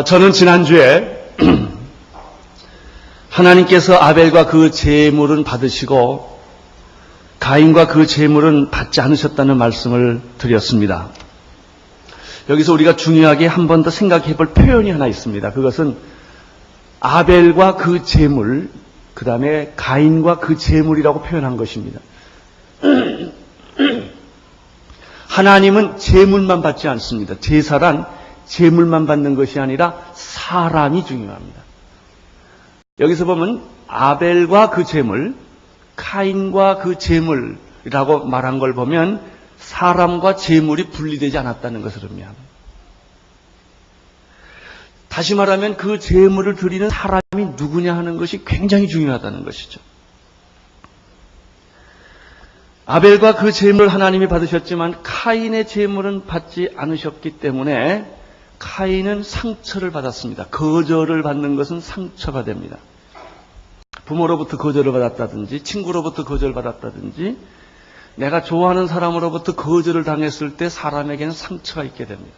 저는 지난주에 하나님께서 아벨과 그 제물은 받으시고 가인과 그 제물은 받지 않으셨다는 말씀을 드렸습니다. 여기서 우리가 중요하게 한 번 더 생각해 볼 표현이 하나 있습니다. 그것은 아벨과 그 제물, 그 다음에 가인과 그 제물이라고 표현한 것입니다. 하나님은 제물만 받지 않습니다. 제사란 제물만 받는 것이 아니라 사람이 중요합니다. 여기서 보면 아벨과 그 제물, 카인과 그 제물이라고 말한 걸 보면 사람과 제물이 분리되지 않았다는 것을 의미합니다. 다시 말하면 그 제물을 드리는 사람이 누구냐 하는 것이 굉장히 중요하다는 것이죠. 아벨과 그 제물을 하나님이 받으셨지만 카인의 제물은 받지 않으셨기 때문에 카인은 상처를 받았습니다. 거절을 받는 것은 상처가 됩니다. 부모로부터 거절을 받았다든지 친구로부터 거절을 받았다든지 내가 좋아하는 사람으로부터 거절을 당했을 때 사람에게는 상처가 있게 됩니다.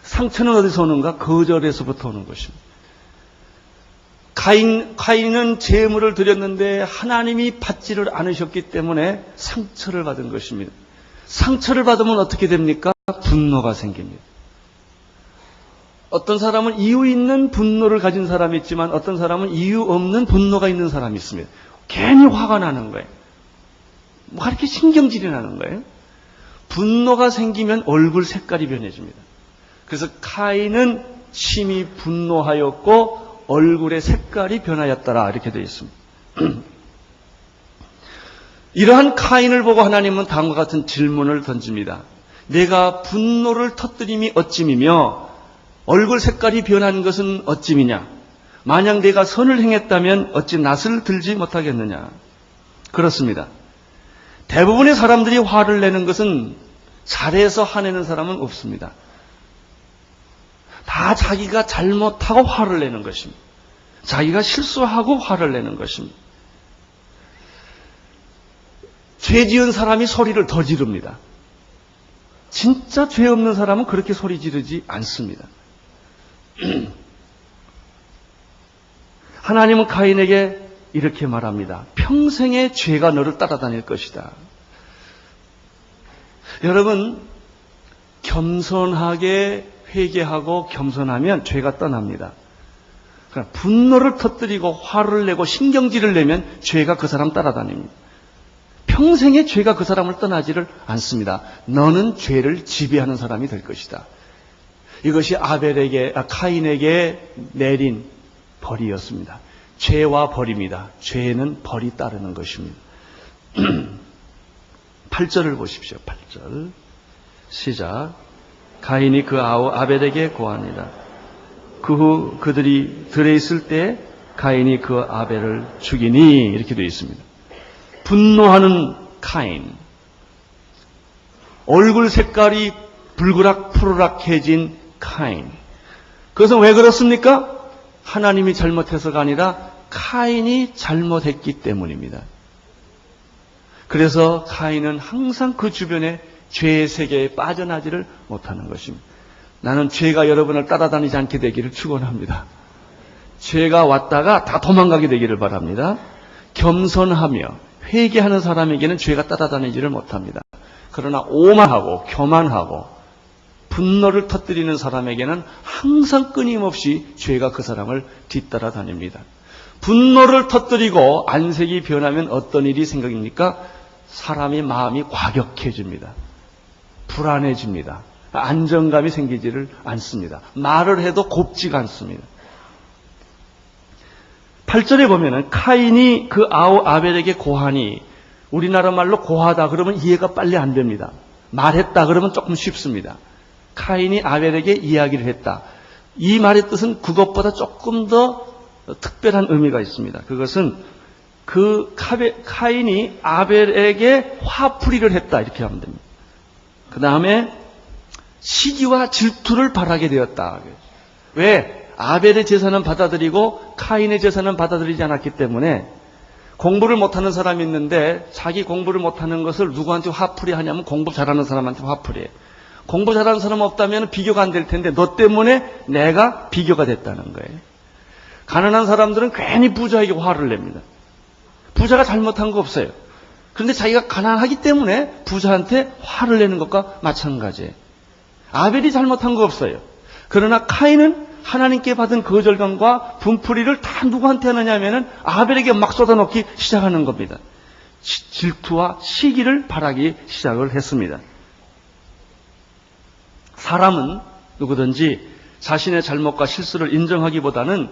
상처는 어디서 오는가? 거절에서부터 오는 것입니다. 카인은 제물을 드렸는데 하나님이 받지를 않으셨기 때문에 상처를 받은 것입니다. 상처를 받으면 어떻게 됩니까? 분노가 생깁니다. 어떤 사람은 이유 있는 분노를 가진 사람이 있지만 어떤 사람은 이유 없는 분노가 있는 사람이 있습니다. 괜히 화가 나는 거예요. 뭐가 이렇게 신경질이 나는 거예요. 분노가 생기면 얼굴 색깔이 변해집니다. 그래서 카인은 심히 분노하였고 얼굴의 색깔이 변하였더라 이렇게 되어 있습니다. 이러한 카인을 보고 하나님은 다음과 같은 질문을 던집니다. 내가 분노를 터뜨림이 어찌미며 얼굴 색깔이 변한 것은 어찌미냐? 만약 내가 선을 행했다면 어찌 낯을 들지 못하겠느냐? 그렇습니다. 대부분의 사람들이 화를 내는 것은 잘해서 화내는 사람은 없습니다. 다 자기가 잘못하고 화를 내는 것입니다. 자기가 실수하고 화를 내는 것입니다. 죄 지은 사람이 소리를 더 지릅니다. 진짜 죄 없는 사람은 그렇게 소리 지르지 않습니다. 하나님은 가인에게 이렇게 말합니다. 평생의 죄가 너를 따라다닐 것이다. 여러분, 겸손하게 회개하고 겸손하면 죄가 떠납니다. 그러나 분노를 터뜨리고 화를 내고 신경질을 내면 죄가 그 사람 따라다닙니다. 평생의 죄가 그 사람을 떠나지를 않습니다. 너는 죄를 지배하는 사람이 될 것이다. 이것이 카인에게 내린 벌이었습니다. 죄와 벌입니다. 죄는 벌이 따르는 것입니다. 8절을 보십시오. 8절 시작. 가인이 그 아우 아벨에게 고하니라. 그 후 그들이 들에 있을 때 가인이 그 아벨을 죽이니 이렇게 되어 있습니다. 분노하는 카인, 얼굴 색깔이 불그락 푸르락해진 카인. 그것은 왜 그렇습니까? 하나님이 잘못해서가 아니라 카인이 잘못했기 때문입니다. 그래서 카인은 항상 그 주변에 죄의 세계에 빠져나지를 못하는 것입니다. 나는 죄가 여러분을 따라다니지 않게 되기를 축원합니다. 죄가 왔다가 다 도망가게 되기를 바랍니다. 겸손하며 회개하는 사람에게는 죄가 따라다니지를 못합니다. 그러나 오만하고 교만하고 분노를 터뜨리는 사람에게는 항상 끊임없이 죄가 그 사람을 뒤따라 다닙니다. 분노를 터뜨리고 안색이 변하면 어떤 일이 생깁니까? 사람의 마음이 과격해집니다. 불안해집니다. 안정감이 생기지를 않습니다. 말을 해도 곱지가 않습니다. 8절에 보면은 카인이 그 아우 아벨에게 고하니, 우리나라 말로 고하다 그러면 이해가 빨리 안 됩니다. 말했다 그러면 조금 쉽습니다. 카인이 아벨에게 이야기를 했다. 이 말의 뜻은 그것보다 조금 더 특별한 의미가 있습니다. 그것은 카인이 아벨에게 화풀이를 했다 이렇게 하면 됩니다. 그 다음에 시기와 질투를 바라게 되었다. 왜? 아벨의 제사는 받아들이고 카인의 제사는 받아들이지 않았기 때문에 공부를 못하는 사람이 있는데 자기 공부를 못하는 것을 누구한테 화풀이 하냐면 공부 잘하는 사람한테 화풀이해. 공부 잘하는 사람 없다면 비교가 안 될 텐데 너 때문에 내가 비교가 됐다는 거예요. 가난한 사람들은 괜히 부자에게 화를 냅니다. 부자가 잘못한 거 없어요. 그런데 자기가 가난하기 때문에 부자한테 화를 내는 것과 마찬가지예요. 아벨이 잘못한 거 없어요. 그러나 카인은 하나님께 받은 거절감과 분풀이를 다 누구한테 하느냐면은 아벨에게 막 쏟아놓기 시작하는 겁니다. 질투와 시기를 바라기 시작을 했습니다. 사람은 누구든지 자신의 잘못과 실수를 인정하기보다는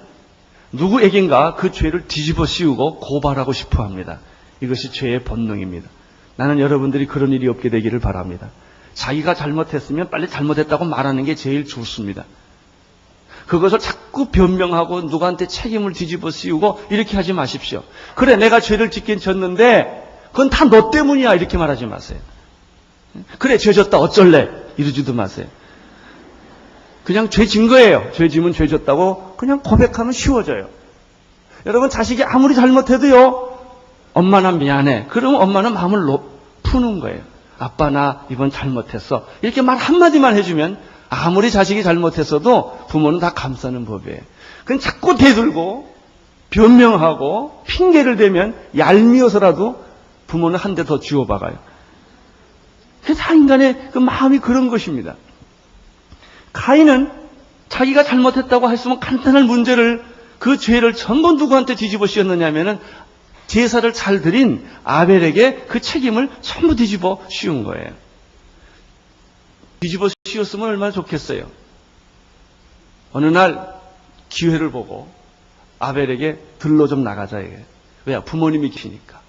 누구에겐가 그 죄를 뒤집어 씌우고 고발하고 싶어 합니다. 이것이 죄의 본능입니다. 나는 여러분들이 그런 일이 없게 되기를 바랍니다. 자기가 잘못했으면 빨리 잘못했다고 말하는 게 제일 좋습니다. 그것을 자꾸 변명하고 누구한테 책임을 뒤집어 씌우고 이렇게 하지 마십시오. 그래, 내가 죄를 짓긴 졌는데 그건 다 너 때문이야 이렇게 말하지 마세요. 그래, 죄 졌다 어쩔래 이러지도 마세요. 그냥 죄 진 거예요. 죄 지면 죄 졌다고 그냥 고백하면 쉬워져요. 여러분, 자식이 아무리 잘못해도요, 엄마 나 미안해. 그러면 엄마는 마음을 푸는 거예요. 아빠 나 이번 잘못했어. 이렇게 말 한마디만 해주면 아무리 자식이 잘못했어도 부모는 다 감싸는 법이에요. 그냥 자꾸 대들고 변명하고 핑계를 대면 얄미워서라도 부모는 한 대 더 쥐어박아요. 그게 다 인간의 그 마음이 그런 것입니다. 카인은 자기가 잘못했다고 했으면 간단한 문제를, 그 죄를 전부 누구한테 뒤집어 씌웠느냐면은 제사를 잘 드린 아벨에게 그 책임을 전부 뒤집어 씌운 거예요. 뒤집어 씌웠으면 얼마나 좋겠어요. 어느 날 기회를 보고 아벨에게 들러 좀 나가자 이게. 왜? 부모님이 계시니까.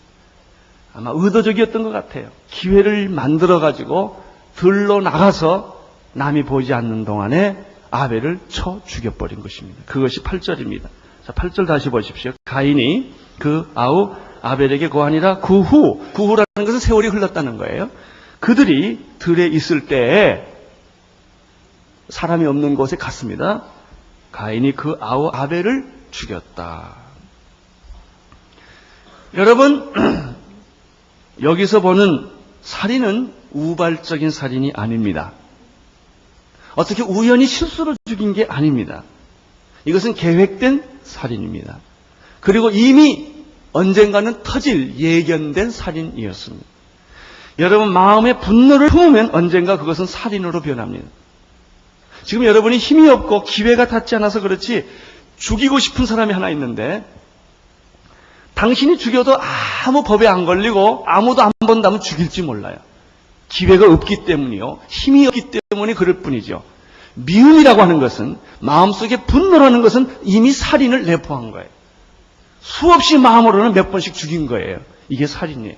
아마 의도적이었던 것 같아요. 기회를 만들어가지고 들러 나가서 남이 보지 않는 동안에 아벨을 쳐 죽여버린 것입니다. 그것이 8절입니다. 자, 8절 다시 보십시오. 가인이 그 아우 아벨에게 고하니라. 구후라는 것은 세월이 흘렀다는 거예요. 그들이 들에 있을 때에 사람이 없는 곳에 갔습니다. 가인이 그 아우 아벨을 죽였다. 여러분, 여기서 보는 살인은 우발적인 살인이 아닙니다. 어떻게 우연히 실수로 죽인 게 아닙니다. 이것은 계획된 살인입니다. 그리고 이미 언젠가는 터질 예견된 살인이었습니다. 여러분, 마음의 분노를 품으면 언젠가 그것은 살인으로 변합니다. 지금 여러분이 힘이 없고 기회가 닿지 않아서 그렇지 죽이고 싶은 사람이 하나 있는데 당신이 죽여도 아무 법에 안 걸리고 아무도 안 본다면 죽일지 몰라요. 기회가 없기 때문이요. 힘이 없기 때문에 그럴 뿐이죠. 미움이라고 하는 것은, 마음속에 분노라는 것은 이미 살인을 내포한 거예요. 수없이 마음으로는 몇 번씩 죽인 거예요. 이게 살인이에요.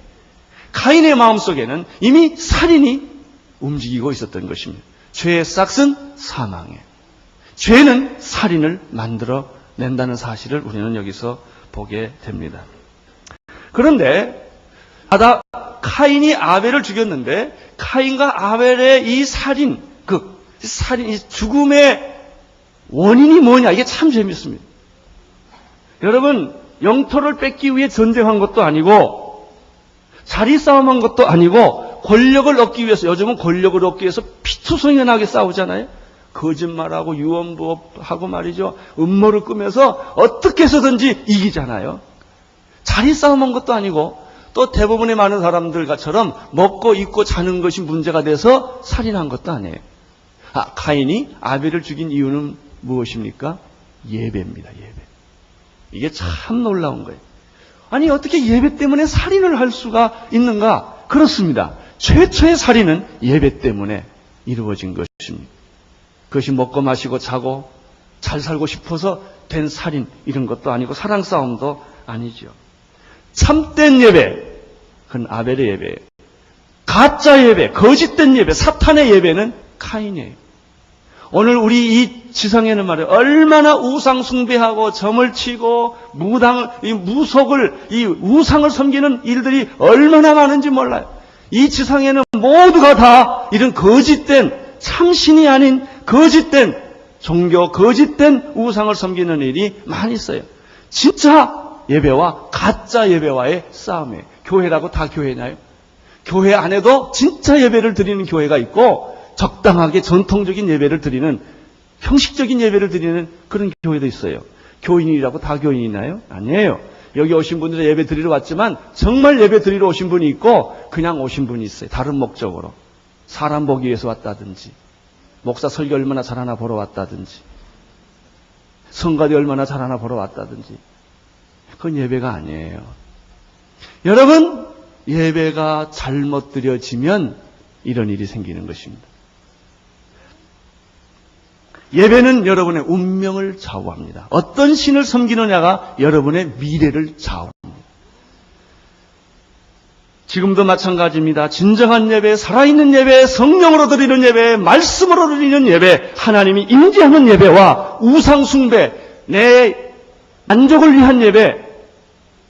가인의 마음속에는 이미 살인이 움직이고 있었던 것입니다. 죄의 싹은 사망이에요. 죄는 살인을 만들어낸다는 사실을 우리는 여기서 보게 됩니다. 그런데 카인이 아벨을 죽였는데 카인과 아벨의 이 살인, 이 죽음의 원인이 뭐냐, 이게 참 재밌습니다. 여러분, 영토를 뺏기 위해 전쟁한 것도 아니고 자리 싸움한 것도 아니고 권력을 얻기 위해서, 요즘은 권력을 얻기 위해서 피투성연하게 싸우잖아요. 거짓말하고 유언부업하고 말이죠. 음모를 꾸며서 어떻게 해서든지 이기잖아요. 자리 싸움한 것도 아니고 또 대부분의 많은 사람들처럼 먹고 입고 자는 것이 문제가 돼서 살인한 것도 아니에요. 카인이 아벨을 죽인 이유는 무엇입니까? 예배입니다. 예배. 이게 참 놀라운 거예요. 아니, 어떻게 예배 때문에 살인을 할 수가 있는가? 그렇습니다. 최초의 살인은 예배 때문에 이루어진 것입니다. 그것이 먹고 마시고 자고 잘 살고 싶어서 된 살인, 이런 것도 아니고 사랑 싸움도 아니죠. 참된 예배, 그건 아벨의 예배예요. 가짜 예배, 거짓된 예배, 사탄의 예배는 카인이에요. 오늘 우리 이 지상에는 말이에요, 얼마나 우상 숭배하고 점을 치고 이 우상을 섬기는 일들이 얼마나 많은지 몰라요. 이 지상에는 모두가 다 이런 거짓된, 참신이 아닌 거짓된 종교, 거짓된 우상을 섬기는 일이 많이 있어요. 진짜 예배와 가짜 예배와의 싸움이에요. 교회라고 다 교회나요? 교회 안에도 진짜 예배를 드리는 교회가 있고 적당하게 전통적인 예배를 드리는, 형식적인 예배를 드리는 그런 교회도 있어요. 교인이라고 다 교인이나요? 아니에요. 여기 오신 분들은 예배 드리러 왔지만 정말 예배 드리러 오신 분이 있고 그냥 오신 분이 있어요. 다른 목적으로. 사람 보기 위해서 왔다든지, 목사 설교 얼마나 잘하나 보러 왔다든지, 성가대 얼마나 잘하나 보러 왔다든지. 그건 예배가 아니에요. 여러분, 예배가 잘못 드려지면 이런 일이 생기는 것입니다. 예배는 여러분의 운명을 좌우합니다. 어떤 신을 섬기느냐가 여러분의 미래를 좌우합니다. 지금도 마찬가지입니다. 진정한 예배, 살아있는 예배, 성령으로 드리는 예배, 말씀으로 드리는 예배, 하나님이 임재하는 예배와 우상숭배, 내 만족을 위한 예배,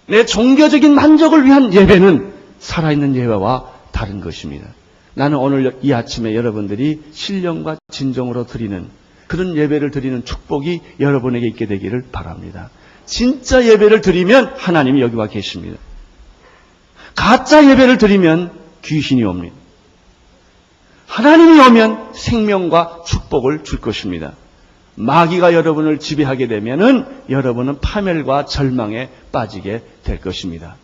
내 종교적인 만족을 위한 예배는 살아있는 예배와 다른 것입니다. 나는 오늘 이 아침에 여러분들이 신령과 진정으로 드리는 그런 예배를 드리는 축복이 여러분에게 있게 되기를 바랍니다. 진짜 예배를 드리면 하나님이 여기 와 계십니다. 가짜 예배를 드리면 귀신이 옵니다. 하나님이 오면 생명과 축복을 줄 것입니다. 마귀가 여러분을 지배하게 되면은 여러분은 파멸과 절망에 빠지게 될 것입니다.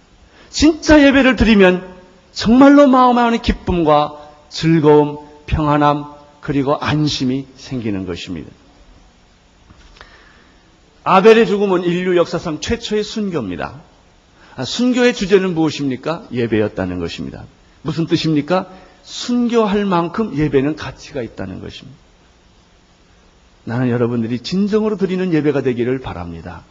진짜 예배를 드리면 정말로 마음 안에 기쁨과 즐거움, 평안함, 그리고 안심이 생기는 것입니다. 아벨의 죽음은 인류 역사상 최초의 순교입니다. 순교의 주제는 무엇입니까? 예배였다는 것입니다. 무슨 뜻입니까? 순교할 만큼 예배는 가치가 있다는 것입니다. 나는 여러분들이 진정으로 드리는 예배가 되기를 바랍니다.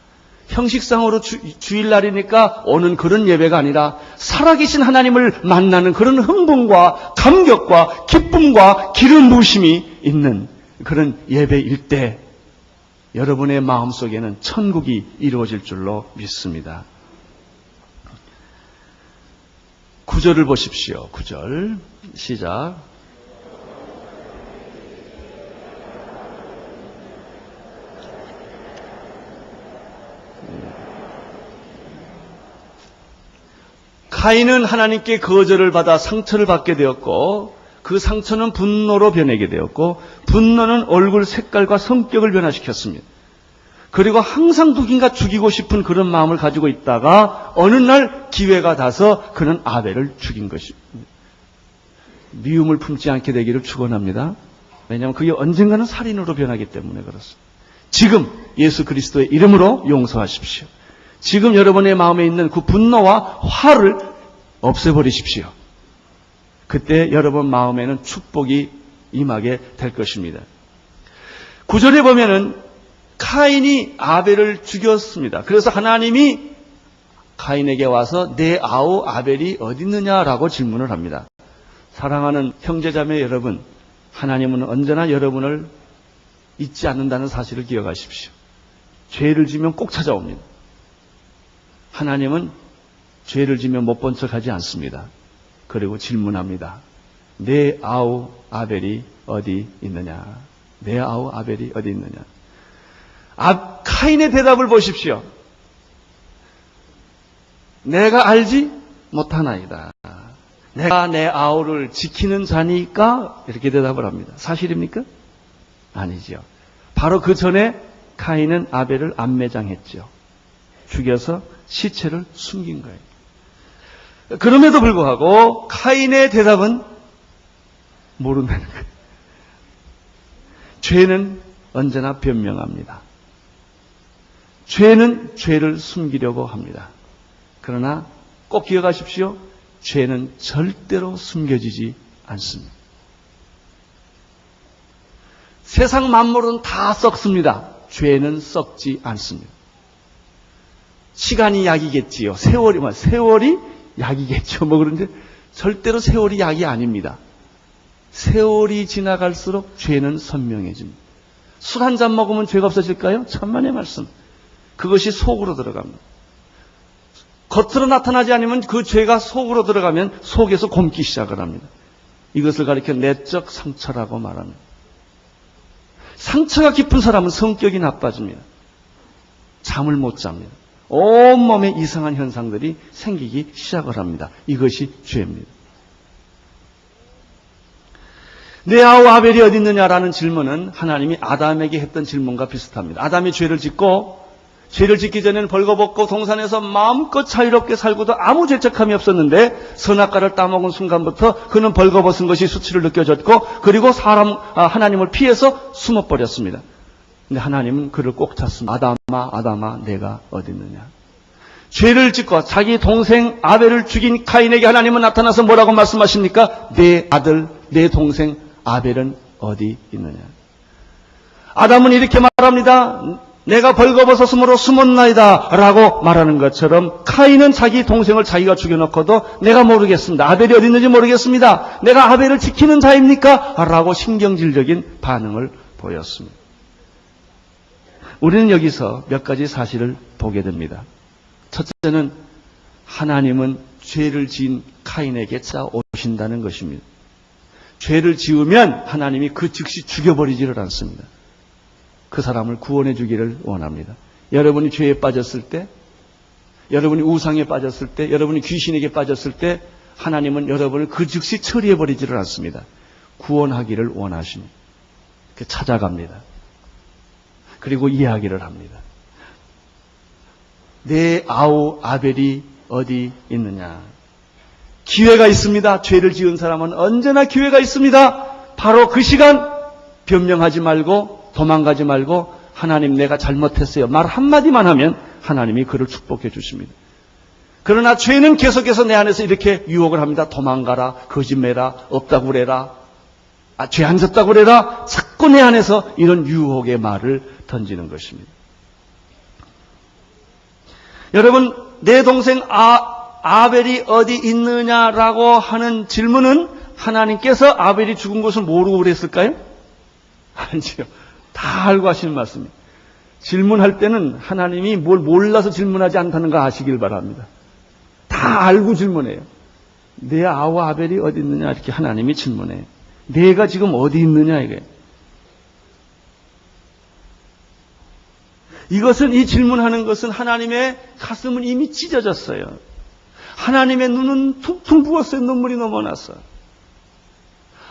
형식상으로 주일날이니까 오는 그런 예배가 아니라 살아계신 하나님을 만나는 그런 흥분과 감격과 기쁨과 기름 부으심이 있는 그런 예배일 때 여러분의 마음속에는 천국이 이루어질 줄로 믿습니다. 9절을 보십시오. 9절 시작. 카인은 하나님께 거절을 받아 상처를 받게 되었고 그 상처는 분노로 변하게 되었고 분노는 얼굴 색깔과 성격을 변화시켰습니다. 그리고 항상 누군가 죽이고 싶은 그런 마음을 가지고 있다가 어느 날 기회가 닿아서 그는 아벨을 죽인 것입니다. 미움을 품지 않게 되기를 축원합니다. 왜냐하면 그게 언젠가는 살인으로 변하기 때문에 그렇습니다. 지금 예수 그리스도의 이름으로 용서하십시오. 지금 여러분의 마음에 있는 그 분노와 화를 없애버리십시오. 그때 여러분 마음에는 축복이 임하게 될 것입니다. 9절에 보면은 카인이 아벨을 죽였습니다. 그래서 하나님이 카인에게 와서 내 아우 아벨이 어디 있느냐라고 질문을 합니다. 사랑하는 형제자매 여러분, 하나님은 언제나 여러분을 잊지 않는다는 사실을 기억하십시오. 죄를 지면 꼭 찾아옵니다. 하나님은 죄를 지면 못 본 척하지 않습니다. 그리고 질문합니다. 내 아우 아벨이 어디 있느냐? 내 아우 아벨이 어디 있느냐? 카인의 대답을 보십시오. 내가 알지 못하나이다. 내가 내 아우를 지키는 자니까? 이렇게 대답을 합니다. 사실입니까? 아니죠. 바로 그 전에 카인은 아벨을 암매장했죠. 죽여서 시체를 숨긴 거예요. 그럼에도 불구하고 카인의 대답은 모른다는 거예요. 죄는 언제나 변명합니다. 죄는 죄를 숨기려고 합니다. 그러나 꼭 기억하십시오. 죄는 절대로 숨겨지지 않습니다. 세상 만물은 다 썩습니다. 죄는 썩지 않습니다. 시간이 약이겠지요. 세월이 약이겠죠. 그런데 절대로 세월이 약이 아닙니다. 세월이 지나갈수록 죄는 선명해집니다. 술 한 잔 먹으면 죄가 없어질까요? 천만의 말씀. 그것이 속으로 들어갑니다. 겉으로 나타나지 않으면 그 죄가 속으로 들어가면 속에서 곪기 시작을 합니다. 이것을 가리켜 내적 상처라고 말합니다. 상처가 깊은 사람은 성격이 나빠집니다. 잠을 못 잡니다. 온몸에 이상한 현상들이 생기기 시작을 합니다. 이것이 죄입니다. 내 아우 아벨이 어디 있느냐라는 질문은 하나님이 아담에게 했던 질문과 비슷합니다. 아담이 죄를 짓고 죄를 짓기 전에는 벌거벗고 동산에서 마음껏 자유롭게 살고도 아무 죄책감이 없었는데 선악과를 따먹은 순간부터 그는 벌거벗은 것이 수치를 느껴졌고 그리고 하나님을 피해서 숨어버렸습니다. 근데 하나님은 그를 꼭 찾습니다. 아담아 아담아 내가 어디 있느냐. 죄를 짓고 자기 동생 아벨을 죽인 카인에게 하나님은 나타나서 뭐라고 말씀하십니까? 내 아들 내 동생 아벨은 어디 있느냐. 아담은 이렇게 말합니다. 내가 벌거벗었으므로 숨었나이다 라고 말하는 것처럼 카인은 자기 동생을 자기가 죽여놓고도 내가 모르겠습니다. 아벨이 어디 있는지 모르겠습니다. 내가 아벨을 지키는 자입니까? 라고 신경질적인 반응을 보였습니다. 우리는 여기서 몇 가지 사실을 보게 됩니다. 첫째는 하나님은 죄를 지은 카인에게 찾아오신다는 것입니다. 죄를 지으면 하나님이 그 즉시 죽여버리지를 않습니다. 그 사람을 구원해 주기를 원합니다. 여러분이 죄에 빠졌을 때, 여러분이 우상에 빠졌을 때, 여러분이 귀신에게 빠졌을 때 하나님은 여러분을 그 즉시 처리해 버리지를 않습니다. 구원하기를 원하십니다. 찾아갑니다. 그리고 이야기를 합니다. 내 아우 아벨이 어디 있느냐. 기회가 있습니다. 죄를 지은 사람은 언제나 기회가 있습니다. 바로 그 시간 변명하지 말고 도망가지 말고 하나님 내가 잘못했어요. 말 한마디만 하면 하나님이 그를 축복해 주십니다. 그러나 죄는 계속해서 내 안에서 이렇게 유혹을 합니다. 도망가라, 거짓말해라, 없다고 그래라, 죄 안 졌다고 그래라. 자꾸 내 안에서 이런 유혹의 말을 던지는 것입니다. 여러분, 내 동생 아벨이 어디 있느냐라고 하는 질문은 하나님께서 아벨이 죽은 것을 모르고 그랬을까요? 아니죠. 다 알고 하시는 말씀입니다. 질문할 때는 하나님이 뭘 몰라서 질문하지 않다는 거 아시길 바랍니다. 다 알고 질문해요. 내 아우 아벨이 어디 있느냐 이렇게 하나님이 질문해요. 내가 지금 어디 있느냐 이게. 이것은 이 질문하는 것은 하나님의 가슴은 이미 찢어졌어요. 하나님의 눈은 퉁퉁 부었어요. 눈물이 넘어났어요.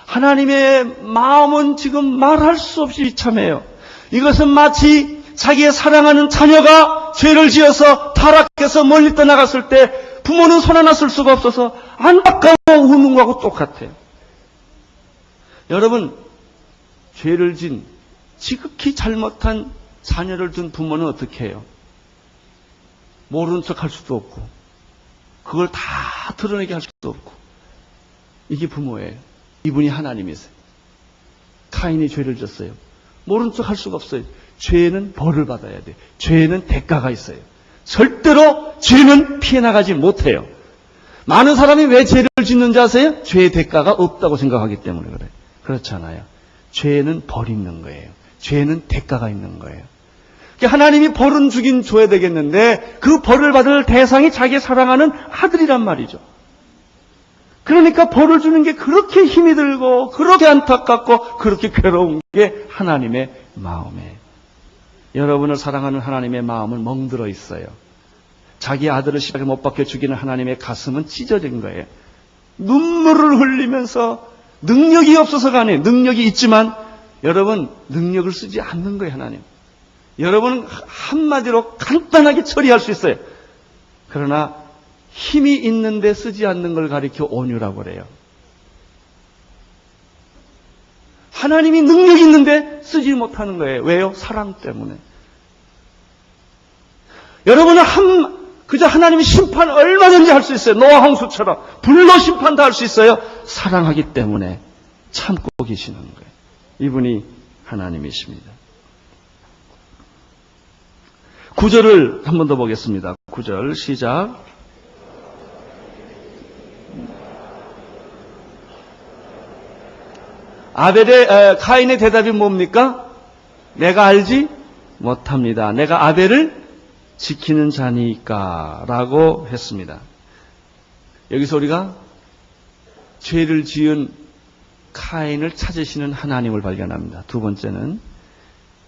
하나님의 마음은 지금 말할 수 없이 비참해요. 이것은 마치 자기의 사랑하는 자녀가 죄를 지어서 타락해서 멀리 떠나갔을 때 부모는 손 하나 쓸 수가 없어서 안타까워 우는 거하고 똑같아요. 여러분, 죄를 진 지극히 잘못한 자녀를 둔 부모는 어떻게 해요? 모르는 척 할 수도 없고 그걸 다 드러내게 할 수도 없고. 이게 부모예요. 이분이 하나님이세요. 카인이 죄를 졌어요. 모른 척 할 수가 없어요. 죄는 벌을 받아야 돼요. 죄는 대가가 있어요. 절대로 죄는 피해 나가지 못해요. 많은 사람이 왜 죄를 짓는지 아세요? 죄의 대가가 없다고 생각하기 때문에 그래요. 그렇잖아요. 죄는 벌이 있는 거예요. 죄는 대가가 있는 거예요. 하나님이 벌은 주긴 줘야 되겠는데 그 벌을 받을 대상이 자기 사랑하는 아들이란 말이죠. 그러니까 벌을 주는 게 그렇게 힘이 들고 그렇게 안타깝고 그렇게 괴로운 게 하나님의 마음이에요. 여러분을 사랑하는 하나님의 마음은 멍들어 있어요. 자기 아들을 십자가에 못 박혀 죽이는 하나님의 가슴은 찢어진 거예요. 눈물을 흘리면서 능력이 없어서가 아니에요. 능력이 있지만 여러분 능력을 쓰지 않는 거예요. 하나님. 여러분은 한마디로 간단하게 처리할 수 있어요. 그러나 힘이 있는데 쓰지 않는 걸 가리켜 온유라고 그래요. 하나님이 능력이 있는데 쓰지 못하는 거예요. 왜요? 사랑 때문에. 여러분은 그저 하나님이 심판 얼마든지 할 수 있어요. 노아 홍수처럼 불로 심판도 할 수 있어요. 사랑하기 때문에 참고 계시는 거예요. 이분이 하나님이십니다. 9절을 한 번 더 보겠습니다. 9절 시작. 카인의 대답이 뭡니까? 내가 알지 못합니다. 내가 아벨을 지키는 자니까 라고 했습니다. 여기서 우리가 죄를 지은 카인을 찾으시는 하나님을 발견합니다. 두 번째는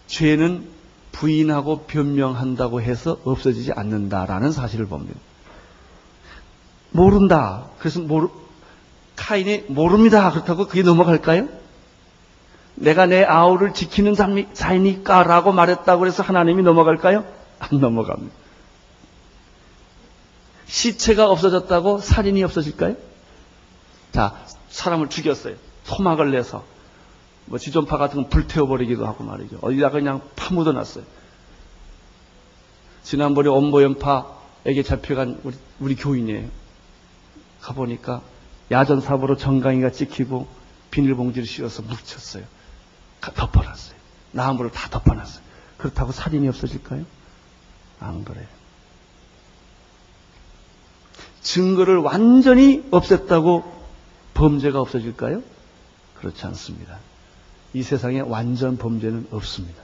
죄는 부인하고 변명한다고 해서 없어지지 않는다라는 사실을 봅니다. 모른다. 그래서 카인이 모릅니다. 그렇다고 그게 넘어갈까요? 내가 내 아우를 지키는 자이니까 라고 말했다고 해서 하나님이 넘어갈까요? 안 넘어갑니다. 시체가 없어졌다고 살인이 없어질까요? 자, 사람을 죽였어요. 토막을 내서 지존파 같은 건 불태워버리기도 하고 말이죠. 어디다가 그냥 파묻어놨어요. 지난번에 엄보연파에게 잡혀간 우리 교인이에요. 가보니까 야전사고로 정강이가 찍히고 비닐봉지를 씌워서 묻혔어요. 덮어놨어요. 나무를 다 덮어놨어요. 그렇다고 살인이 없어질까요? 안 그래요. 증거를 완전히 없앴다고 범죄가 없어질까요? 그렇지 않습니다. 이 세상에 완전 범죄는 없습니다.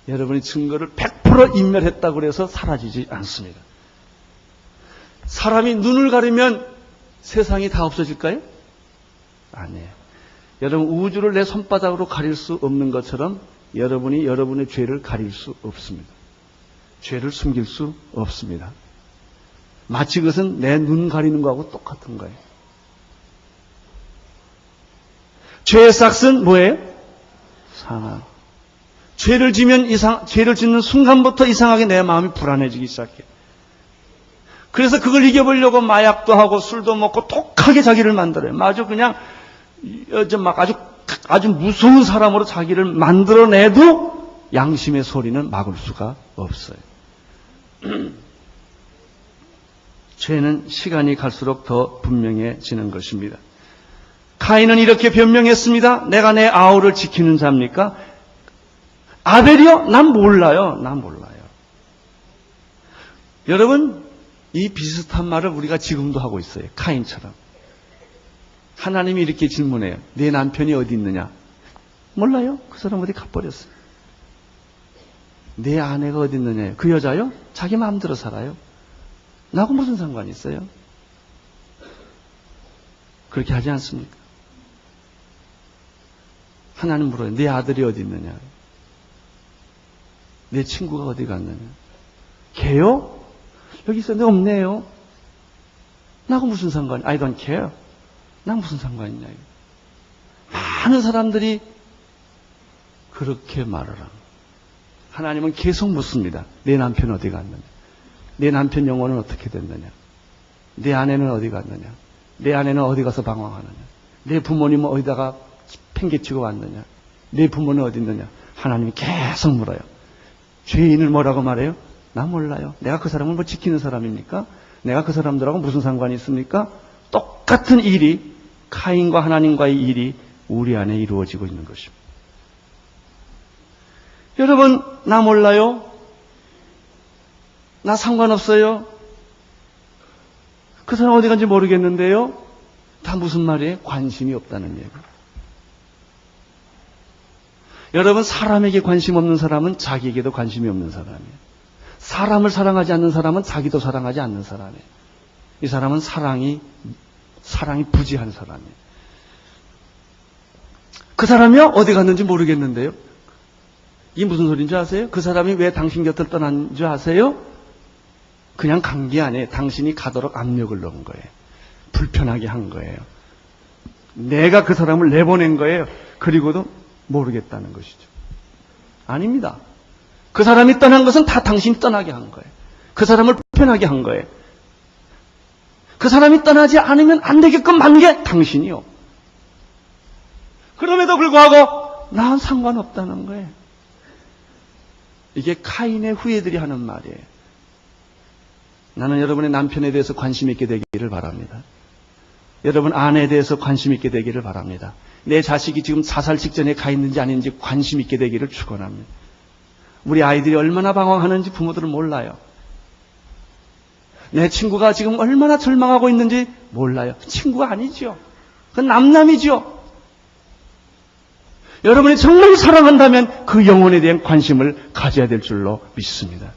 여러분이 증거를 100% 인멸했다고 해서 사라지지 않습니다. 사람이 눈을 가리면 세상이 다 없어질까요? 아니에요. 여러분, 우주를 내 손바닥으로 가릴 수 없는 것처럼 여러분이 여러분의 죄를 가릴 수 없습니다. 죄를 숨길 수 없습니다. 마치 그것은 내 눈 가리는 거하고 똑같은 거예요. 죄의 싹은 뭐예요? 상한. 죄를 짓는 순간부터 이상하게 내 마음이 불안해지기 시작해요. 그래서 그걸 이겨보려고 마약도 하고 술도 먹고 독하게 자기를 만들어요. 아주 무서운 사람으로 자기를 만들어내도 양심의 소리는 막을 수가 없어요. 죄는 시간이 갈수록 더 분명해지는 것입니다. 카인은 이렇게 변명했습니다. 내가 내 아우를 지키는 자입니까? 아벨이요? 난 몰라요. 여러분, 이 비슷한 말을 우리가 지금도 하고 있어요. 카인처럼. 하나님이 이렇게 질문해요. 내 남편이 어디 있느냐? 몰라요. 그 사람 어디 가버렸어요. 내 아내가 어디 있느냐요? 그 여자요? 자기 마음대로 살아요. 나하고 무슨 상관이 있어요? 그렇게 하지 않습니까? 하나님 물어요. 내 아들이 어디 있느냐? 내 친구가 어디 갔느냐? 걔요? 여기 있었는데 없네요. 나하고 무슨 상관이? I don't care. 나 무슨 상관이냐? 많은 사람들이 그렇게 말을 합니다. 하나님은 계속 묻습니다. 내 남편 어디 갔느냐? 내 남편 영혼은 어떻게 됐느냐? 내 아내는 어디 갔느냐? 내 아내는 어디 가서 방황하느냐? 내 부모님은 어디다가 팽개치고 왔느냐? 내 부모는 어디 있느냐? 하나님이 계속 물어요. 죄인을 뭐라고 말해요? 나 몰라요. 내가 그 사람을 지키는 사람입니까? 내가 그 사람들하고 무슨 상관이 있습니까? 똑같은 일이, 카인과 하나님과의 일이 우리 안에 이루어지고 있는 것입니다. 여러분, 나 몰라요? 나 상관없어요? 그 사람 어디 간지 모르겠는데요? 다 무슨 말이에요? 관심이 없다는 얘기. 여러분, 사람에게 관심 없는 사람은 자기에게도 관심이 없는 사람이에요. 사람을 사랑하지 않는 사람은 자기도 사랑하지 않는 사람이에요. 이 사람은 사랑이 부지한 사람이에요. 그 사람이요? 어디 갔는지 모르겠는데요? 이게 무슨 소리인지 아세요? 그 사람이 왜 당신 곁을 떠난 줄 아세요? 그냥 간 게 아니에요. 당신이 가도록 압력을 넣은 거예요. 불편하게 한 거예요. 내가 그 사람을 내보낸 거예요. 그리고도 모르겠다는 것이죠. 아닙니다. 그 사람이 떠난 것은 다 당신이 떠나게 한 거예요. 그 사람을 불편하게 한 거예요. 그 사람이 떠나지 않으면 안 되게끔 한 게 당신이요. 그럼에도 불구하고 난 상관없다는 거예요. 이게 카인의 후예들이 하는 말이에요. 나는 여러분의 남편에 대해서 관심 있게 되기를 바랍니다. 여러분 아내에 대해서 관심 있게 되기를 바랍니다. 내 자식이 지금 자살 직전에 가 있는지 아닌지 관심 있게 되기를 축원합니다. 우리 아이들이 얼마나 방황하는지 부모들은 몰라요. 내 친구가 지금 얼마나 절망하고 있는지 몰라요. 친구가 아니죠. 그건 남남이죠. 여러분이 정말 사랑한다면 그 영혼에 대한 관심을 가져야 될 줄로 믿습니다.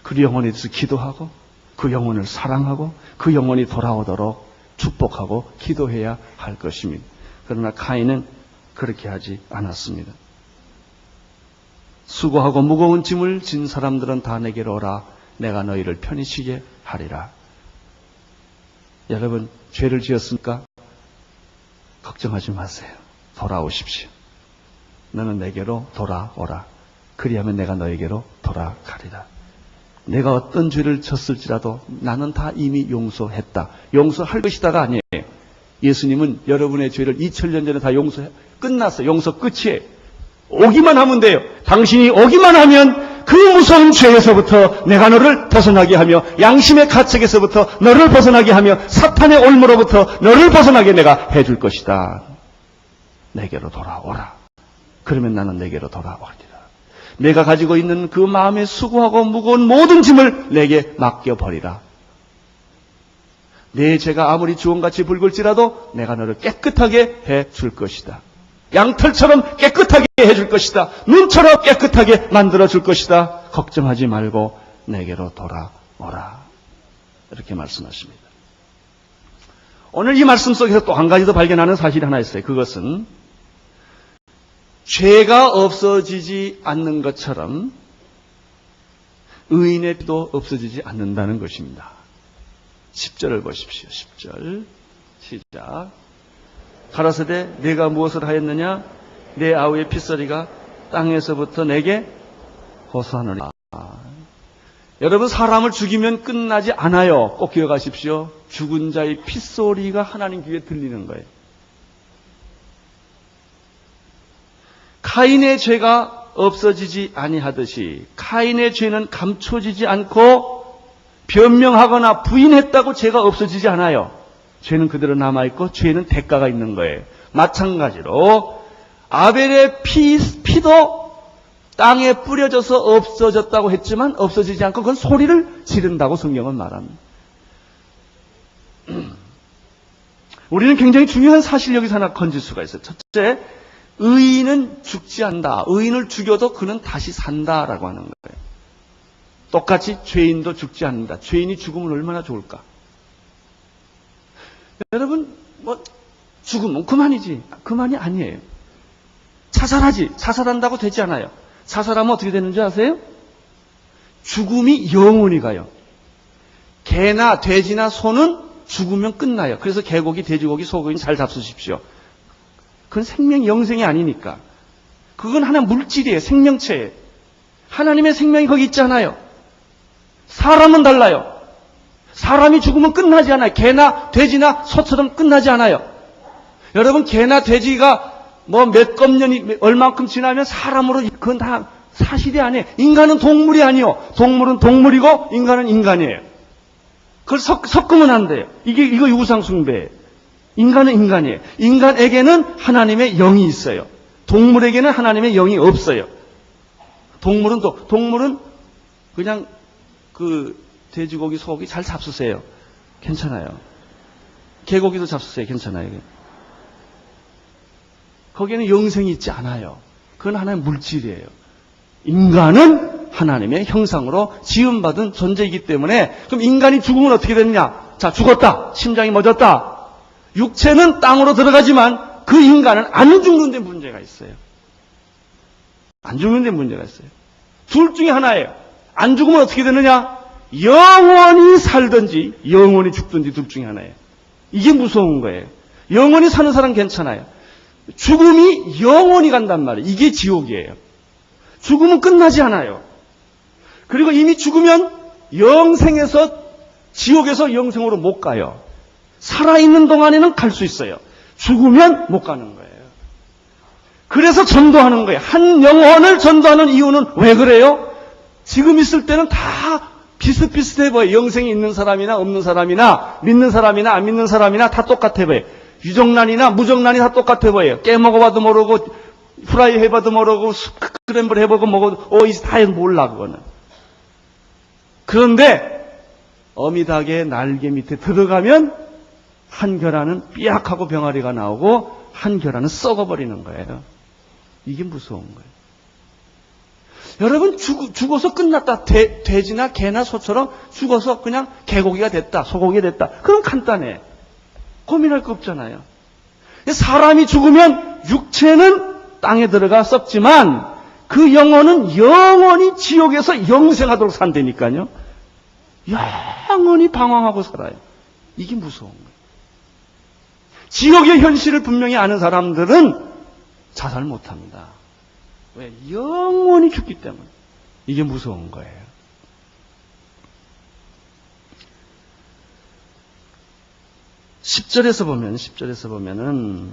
그 영혼에 대해서 기도하고 그 영혼을 사랑하고 그 영혼이 돌아오도록 축복하고 기도해야 할 것입니다. 그러나 카인은 그렇게 하지 않았습니다. 수고하고 무거운 짐을 진 사람들은 다 내게로 오라. 내가 너희를 편히 쉬게 하리라. 여러분, 죄를 지었습니까? 걱정하지 마세요. 돌아오십시오. 너는 내게로 돌아오라. 그리하면 내가 너에게로 돌아가리라. 내가 어떤 죄를 졌을지라도 나는 다 이미 용서했다. 용서할 것이다가 아니에요. 예수님은 여러분의 죄를 2000년 전에 다 끝났어요. 용서 끝이에요. 오기만 하면 돼요. 당신이 오기만 하면 그 무서운 죄에서부터 내가 너를 벗어나게 하며 양심의 가책에서부터 너를 벗어나게 하며 사탄의 올무로부터 너를 벗어나게 내가 해줄 것이다. 내게로 돌아오라. 그러면 나는 내게로 돌아오리라. 내가 가지고 있는 그 마음의 수고하고 무거운 모든 짐을 내게 맡겨버리라. 내 죄가 아무리 주홍같이 붉을지라도 내가 너를 깨끗하게 해줄 것이다. 양털처럼 깨끗하게 해줄 것이다. 눈처럼 깨끗하게 만들어줄 것이다. 걱정하지 말고 내게로 돌아오라. 이렇게 말씀하십니다. 오늘 이 말씀 속에서 또 한 가지 더 발견하는 사실이 하나 있어요. 그것은 죄가 없어지지 않는 것처럼 의인의 피도 없어지지 않는다는 것입니다. 10절을 보십시오. 10절 시작. 가라사대 내가 무엇을 하였느냐? 내 아우의 핏소리가 땅에서부터 내게 호소하노라. 여러분, 사람을 죽이면 끝나지 않아요. 꼭 기억하십시오. 죽은 자의 핏소리가 하나님 귀에 들리는 거예요. 카인의 죄가 없어지지 아니하듯이 카인의 죄는 감춰지지 않고 변명하거나 부인했다고 죄가 없어지지 않아요. 죄는 그대로 남아있고 죄는 대가가 있는 거예요. 마찬가지로 아벨의 피도 땅에 뿌려져서 없어졌다고 했지만 없어지지 않고 그건 소리를 지른다고 성경은 말합니다. 우리는 굉장히 중요한 사실 여기서 하나 건질 수가 있어요. 첫째, 의인은 죽지 않는다. 의인을 죽여도 그는 다시 산다라고 하는 거예요. 똑같이 죄인도 죽지 않는다. 죄인이 죽으면 얼마나 좋을까? 여러분, 죽으면 그만이지. 그만이 아니에요. 자살하지. 자살한다고 되지 않아요. 자살하면 어떻게 되는지 아세요? 죽음이 영원히 가요. 개나 돼지나 소는 죽으면 끝나요. 그래서 개고기, 돼지고기, 소고기는 잘 잡수십시오. 그건 생명, 영생이 아니니까. 그건 하나 물질이에요. 생명체예요. 하나님의 생명이 거기 있잖아요. 사람은 달라요. 사람이 죽으면 끝나지 않아요. 개나 돼지나 소처럼 끝나지 않아요. 여러분, 개나 돼지가 몇 겁년이 얼만큼 지나면 사람으로, 그건 다 사실이 아니에요. 인간은 동물이 아니요. 동물은 동물이고 인간은 인간이에요. 그걸 섞으면 안 돼요. 이거 유구상숭배예요. 인간은 인간이에요. 인간에게는 하나님의 영이 있어요. 동물에게는 하나님의 영이 없어요. 동물은 그냥 돼지고기, 소고기 잘 잡수세요. 괜찮아요. 개고기도 잡수세요. 괜찮아요. 거기에는 영생이 있지 않아요. 그건 하나의 물질이에요. 인간은 하나님의 형상으로 지음받은 존재이기 때문에 그럼 인간이 죽으면 어떻게 되느냐? 자, 죽었다. 심장이 멎었다. 육체는 땅으로 들어가지만 그 인간은 안 죽는 데 문제가 있어요. 안 죽는 데 문제가 있어요. 둘 중에 하나예요. 안 죽으면 어떻게 되느냐? 영원히 살든지 영원히 죽든지 둘 중에 하나예요. 이게 무서운 거예요. 영원히 사는 사람 괜찮아요. 죽음이 영원히 간단 말이에요. 이게 지옥이에요. 죽음은 끝나지 않아요. 그리고 이미 죽으면 영생에서 지옥에서 영생으로 못 가요. 살아있는 동안에는 갈 수 있어요. 죽으면 못 가는 거예요. 그래서 전도하는 거예요. 한 영혼을 전도하는 이유는 왜 그래요? 지금 있을 때는 다 비슷비슷해 보여요. 영생이 있는 사람이나 없는 사람이나 믿는 사람이나 안 믿는 사람이나 다 똑같아 보여요. 유정란이나 무정란이 다 똑같아 보여요. 깨먹어봐도 모르고 프라이 해봐도 모르고 스크램블 해보고 먹어도 이제 다 몰라 그거는. 그런데 어미닭의 날개 밑에 들어가면 한 결함은 삐약하고 병아리가 나오고 한 결함은 썩어버리는 거예요. 이게 무서운 거예요. 여러분 죽어서 끝났다. 돼지나 개나 소처럼 죽어서 그냥 개고기가 됐다. 소고기가 됐다. 그럼 간단해. 고민할 거 없잖아요. 사람이 죽으면 육체는 땅에 들어가 썩지만 그 영혼은 영원히 지옥에서 영생하도록 산다니까요. 영원히 방황하고 살아요. 이게 무서운 거예요. 지옥의 현실을 분명히 아는 사람들은 자살 못합니다. 왜? 영원히 죽기 때문에. 이게 무서운 거예요. (10절에서) 보면은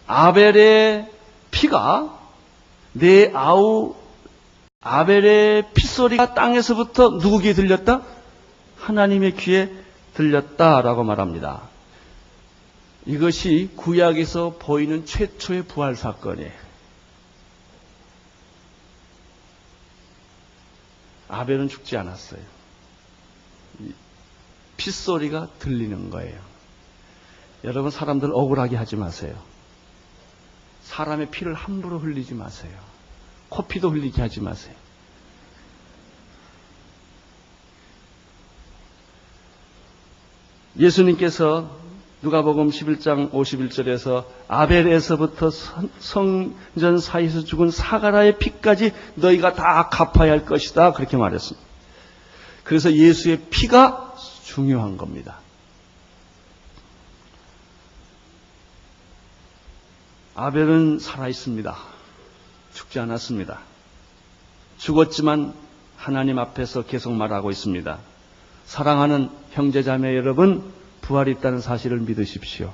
아벨의 피가 아벨의 핏소리가 땅에서부터 누구 귀에 들렸다? 하나님의 귀에 들렸다라고 말합니다. 이것이 구약에서 보이는 최초의 부활 사건이에요. 아벨은 죽지 않았어요. 핏소리가 들리는 거예요. 여러분, 사람들 억울하게 하지 마세요. 사람의 피를 함부로 흘리지 마세요. 코피도 흘리게 하지 마세요. 예수님께서 누가복음 11장 51절에서 아벨에서부터 성전 사이에서 죽은 사가라의 피까지 너희가 다 갚아야 할 것이다, 그렇게 말했습니다. 그래서 예수의 피가 중요한 겁니다. 아벨은 살아있습니다. 죽지 않았습니다. 죽었지만 하나님 앞에서 계속 말하고 있습니다. 사랑하는 형제자매 여러분, 부활이 있다는 사실을 믿으십시오.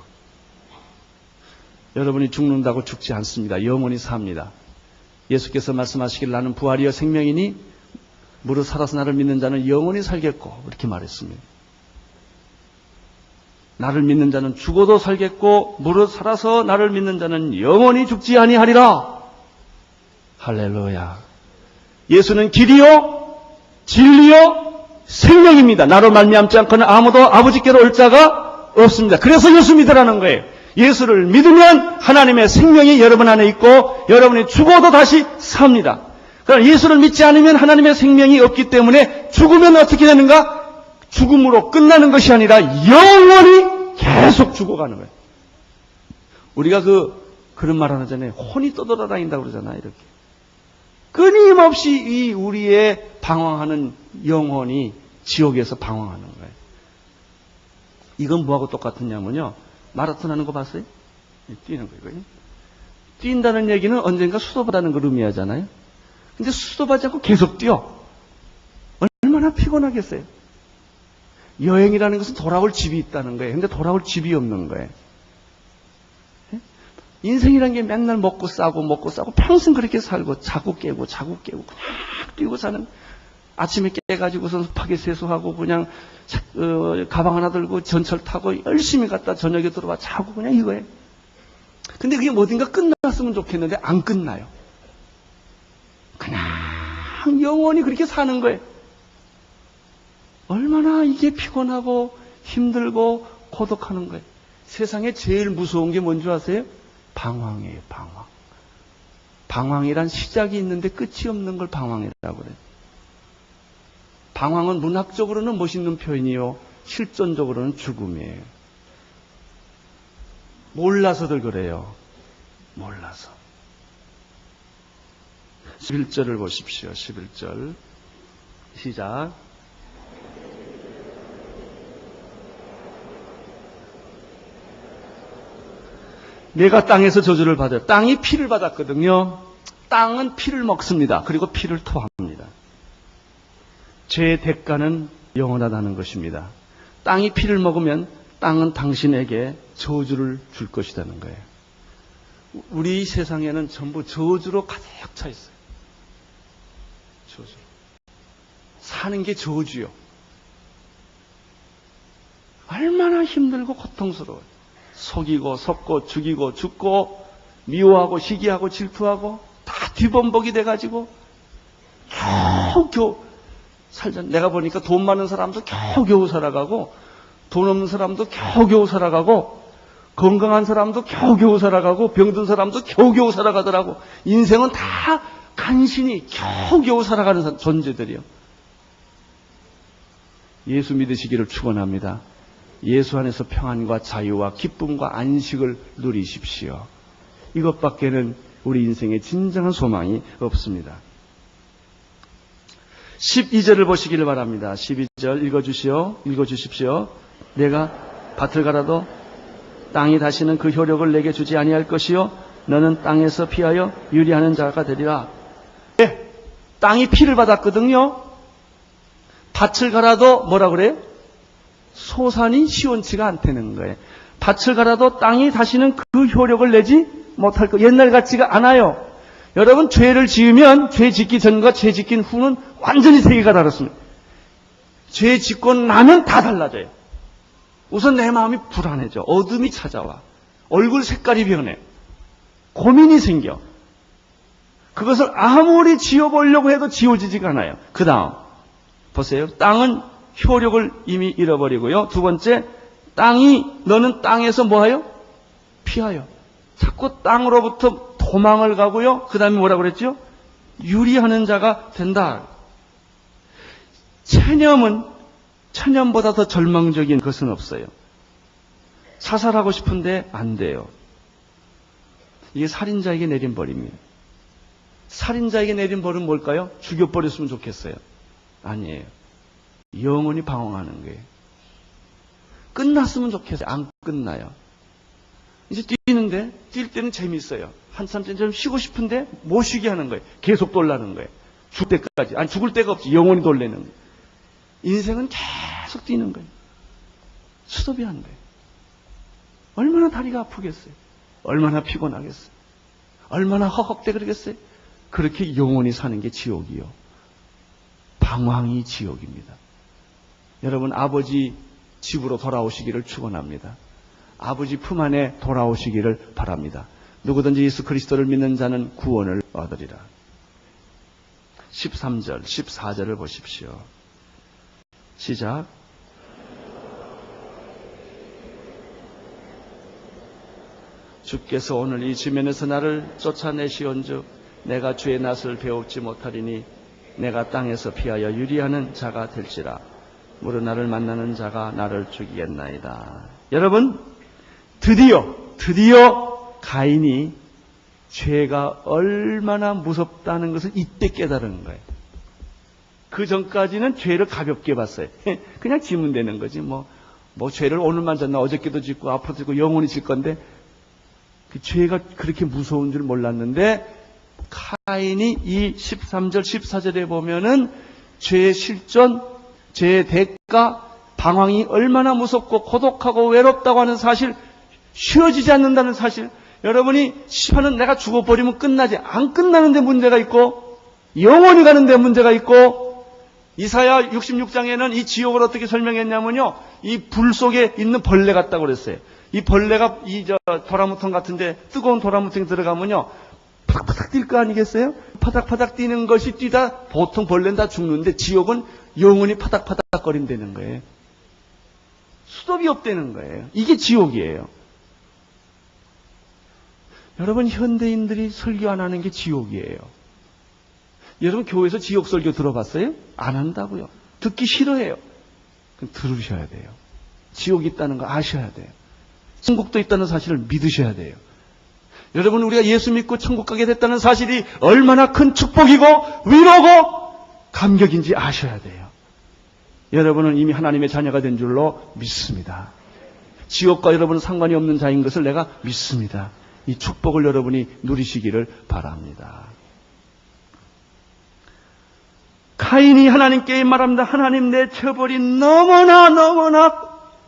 여러분이 죽는다고 죽지 않습니다. 영원히 삽니다. 예수께서 말씀하시길 나는 부활이여 생명이니 무릇 살아서 나를 믿는 자는 영원히 살겠고, 그렇게 말했습니다. 나를 믿는 자는 죽어도 살겠고 무릇 살아서 나를 믿는 자는 영원히 죽지 아니하리라. 할렐루야. 예수는 길이요 진리요 생명입니다. 나로 말미암지 않고는 아무도 아버지께로 올 자가 없습니다. 그래서 예수 믿으라는 거예요. 예수를 믿으면 하나님의 생명이 여러분 안에 있고 여러분이 죽어도 다시 삽니다. 그러나 예수를 믿지 않으면 하나님의 생명이 없기 때문에 죽으면 어떻게 되는가? 죽음으로 끝나는 것이 아니라 영원히 계속 죽어가는 거예요. 우리가 그런 말 하잖아요. 혼이 떠돌아다닌다고 그러잖아요. 이렇게. 끊임없이 이 우리의 방황하는 영혼이 지옥에서 방황하는 거예요. 이건 뭐하고 똑같으냐면요. 마라톤 하는 거 봤어요? 뛰는 거예요. 뛴다는 얘기는 언젠가 수도받는 걸 의미하잖아요. 근데 수도받지 않고 계속 뛰어. 얼마나 피곤하겠어요. 여행이라는 것은 돌아올 집이 있다는 거예요. 근데 돌아올 집이 없는 거예요. 인생이라는 게 맨날 먹고 싸고 평생 그렇게 살고 자고 깨고 그냥 뛰고 사는. 아침에 깨가지고서 습하게 세수하고 그냥 가방 하나 들고 전철 타고 열심히 갔다 저녁에 들어와 자고 그냥 이거예요. 근데 그게 어딘가 끝났으면 좋겠는데 안 끝나요. 그냥 영원히 그렇게 사는 거예요. 얼마나 이게 피곤하고 힘들고 고독하는 거예요. 세상에 제일 무서운 게 뭔지 아세요? 방황이에요. 방황. 방황이란 시작이 있는데 끝이 없는 걸 방황이라고 그래요. 방황은 문학적으로는 멋있는 표현이요. 실존적으로는 죽음이에요. 몰라서들 그래요. 몰라서. 11절을 보십시오. 11절. 시작. 내가 땅에서 저주를 받아요. 땅이 피를 받았거든요. 땅은 피를 먹습니다. 그리고 피를 토합니다. 죄의 대가는 영원하다는 것입니다. 땅이 피를 먹으면 땅은 당신에게 저주를 줄 것이라는 거예요. 우리 세상에는 전부 저주로 가득 차 있어요. 저주. 사는 게 저주요. 얼마나 힘들고 고통스러워요. 속이고 섭고 죽이고 죽고 미워하고 시기하고 질투하고 다 뒤범벅이 돼가지고 겨우 살잖아. 내가 보니까 돈 많은 사람도 겨우 살아가고 돈 없는 사람도 겨우 살아가고 건강한 사람도 겨우 살아가고 병든 사람도 겨우 살아가더라고. 인생은 다 간신히 겨우 살아가는 존재들이요. 예수 믿으시기를 축원합니다. 예수 안에서 평안과 자유와 기쁨과 안식을 누리십시오. 이것밖에는 우리 인생에 진정한 소망이 없습니다. 12절을 보시기를 바랍니다. 12절 읽어주십시오. 내가 밭을 갈아도 땅이 다시는 그 효력을 내게 주지 아니할 것이요 너는 땅에서 피하여 유리하는 자가 되리라. 네, 땅이 피를 받았거든요. 밭을 갈아도 뭐라 그래요? 소산이 시원치가 않다는 거예요. 밭을 갈아도 땅이 다시는 그 효력을 내지 못할 거. 옛날 같지가 않아요. 여러분, 죄를 지으면 죄 짓기 전과 죄 짓긴 후는 완전히 세계가 다릅니다. 죄 짓고 나면 다 달라져요. 우선 내 마음이 불안해져. 어둠이 찾아와. 얼굴 색깔이 변해. 고민이 생겨. 그것을 아무리 지워보려고 해도 지워지지가 않아요. 그 다음 보세요. 땅은 효력을 이미 잃어버리고요. 두 번째, 너는 땅에서 뭐하여? 피하여. 자꾸 땅으로부터 도망을 가고요. 그 다음에 뭐라고 그랬죠? 유리하는 자가 된다. 체념보다 더 절망적인 것은 없어요. 사살하고 싶은데 안 돼요. 이게 살인자에게 내린 벌입니다. 살인자에게 내린 벌은 뭘까요? 죽여버렸으면 좋겠어요. 아니에요. 영원히 방황하는 거예요. 끝났으면 좋겠어요. 안 끝나요. 이제 뛰는데 뛸 때는 재밌어요. 한참 좀 쉬고 싶은데 못 쉬게 하는 거예요. 계속 돌라는 거예요. 죽을 때까지. 아니 죽을 때가 없지. 영원히 돌리는 거예요. 인생은 계속 뛰는 거예요. 스톱이 안 돼요. 얼마나 다리가 아프겠어요. 얼마나 피곤하겠어요. 얼마나 허걱대 그러겠어요. 그렇게 영원히 사는 게 지옥이요. 방황이 지옥입니다. 여러분, 아버지 집으로 돌아오시기를 축원합니다. 아버지 품 안에 돌아오시기를 바랍니다. 누구든지 예수 그리스도를 믿는 자는 구원을 얻으리라. 13절, 14절을 보십시오. 시작. 주께서 오늘 이 지면에서 나를 쫓아내시온즉 내가 주의 낯을 배웁지 못하리니 내가 땅에서 피하여 유리하는 자가 될지라. 무릇 나를 만나는 자가 나를 죽이겠나이다. 여러분, 드디어 가인이 죄가 얼마나 무섭다는 것을 이때 깨달은 거예요. 그 전까지는 죄를 가볍게 봤어요. 그냥 지면 되는 거지. 뭐 죄를 오늘만 졌나 어저께도 짓고 앞으로도 짓고 영원히 질 건데 그 죄가 그렇게 무서운 줄 몰랐는데 가인이 이 13절 14절에 보면은 죄의 실존, 죄의 대가, 방황이 얼마나 무섭고 고독하고 외롭다고 하는 사실, 쉬어지지 않는다는 사실. 여러분이 시판은 내가 죽어버리면 끝나지. 안 끝나는데 문제가 있고 영원히 가는데 문제가 있고, 이사야 66장에는 이 지옥을 어떻게 설명했냐면요, 이 불 속에 있는 벌레 같다고 그랬어요. 이 벌레가 도라무통 같은데 뜨거운 도라무통에 들어가면요 파닥파닥 뛸 거 아니겠어요? 파닥파닥 뛰는 것이 뛰다 보통 벌레는 다 죽는데 지옥은 영원히 파닥파닥 거린다는 거예요. 수도비 없다는 거예요. 이게 지옥이에요. 여러분, 현대인들이 설교 안 하는 게 지옥이에요. 여러분, 교회에서 지옥 설교 들어봤어요? 안 한다고요. 듣기 싫어해요. 그럼 들으셔야 돼요. 지옥이 있다는 거 아셔야 돼요. 천국도 있다는 사실을 믿으셔야 돼요. 여러분, 우리가 예수 믿고 천국 가게 됐다는 사실이 얼마나 큰 축복이고 위로고 감격인지 아셔야 돼요. 여러분은 이미 하나님의 자녀가 된 줄로 믿습니다. 지옥과 여러분은 상관이 없는 자인 것을 내가 믿습니다. 이 축복을 여러분이 누리시기를 바랍니다. 가인이 하나님께 말합니다. 하나님, 내 처벌이 너무나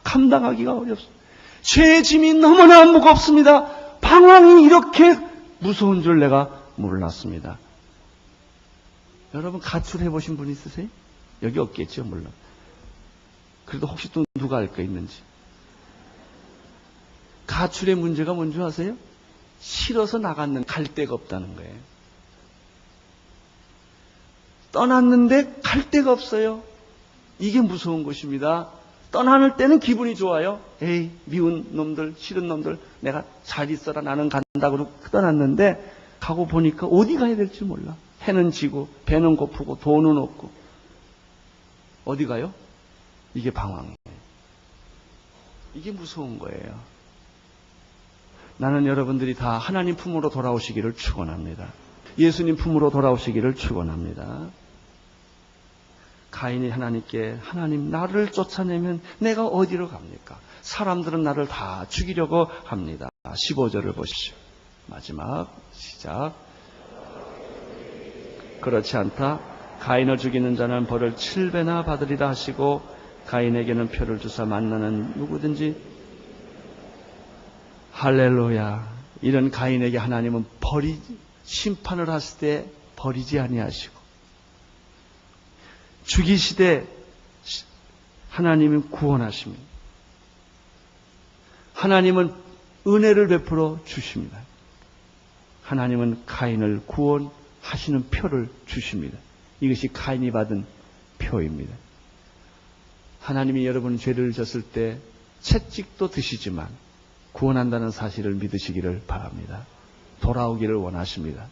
감당하기가 어렵습니다. 죄의 짐이 너무나 무겁습니다. 방황이 이렇게 무서운 줄 내가 몰랐습니다. 여러분, 가출해 보신 분 있으세요? 여기 없겠죠, 물론. 그래도 혹시 또 누가 알 거 있는지. 가출의 문제가 뭔지 아세요? 싫어서 나갔는데 갈 데가 없다는 거예요. 떠났는데 갈 데가 없어요. 이게 무서운 것입니다. 떠나는 때는 기분이 좋아요. 에이, 미운 놈들, 싫은 놈들, 내가 잘 있어라, 나는 간다 그러고 떠났는데 가고 보니까 어디 가야 될지 몰라. 해는 지고 배는 고프고 돈은 없고. 어디 가요? 이게 방황이에요. 이게 무서운 거예요. 나는 여러분들이 다 하나님 품으로 돌아오시기를 축원합니다. 예수님 품으로 돌아오시기를 축원합니다. 가인이 하나님께, 하나님, 나를 쫓아내면 내가 어디로 갑니까? 사람들은 나를 다 죽이려고 합니다. 15절을 보십시오. 마지막 시작. 그렇지 않다. 가인을 죽이는 자는 벌을 7배나 받으리라 하시고 가인에게는 표를 주사 만나는 누구든지 할렐루야. 이런 가인에게 하나님은 심판을 하실 때 버리지 아니하시고 죽이시되 하나님은 구원하십니다. 하나님은 은혜를 베풀어 주십니다. 하나님은 가인을 구원하시는 표를 주십니다. 이것이 가인이 받은 표입니다. 하나님이 여러분 죄를 졌을 때 채찍도 드시지만 구원한다는 사실을 믿으시기를 바랍니다. 돌아오기를 원하십니다.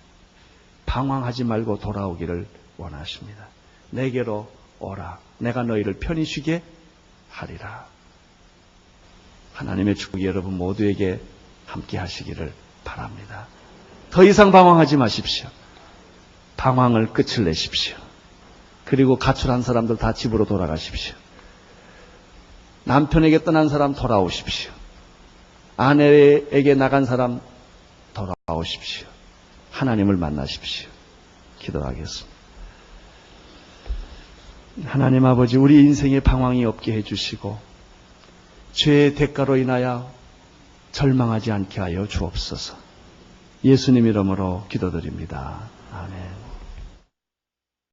방황하지 말고 돌아오기를 원하십니다. 내게로 오라. 내가 너희를 편히 쉬게 하리라. 하나님의 축복이 여러분 모두에게 함께 하시기를 바랍니다. 더 이상 방황하지 마십시오. 방황을 끝을 내십시오. 그리고 가출한 사람들 다 집으로 돌아가십시오. 남편에게 떠난 사람 돌아오십시오. 아내에게 나간 사람 돌아오십시오. 하나님을 만나십시오. 기도하겠습니다. 하나님 아버지, 우리 인생에 방황이 없게 해주시고 죄의 대가로 인하여 절망하지 않게 하여 주옵소서. 예수님 이름으로 기도드립니다. 아멘.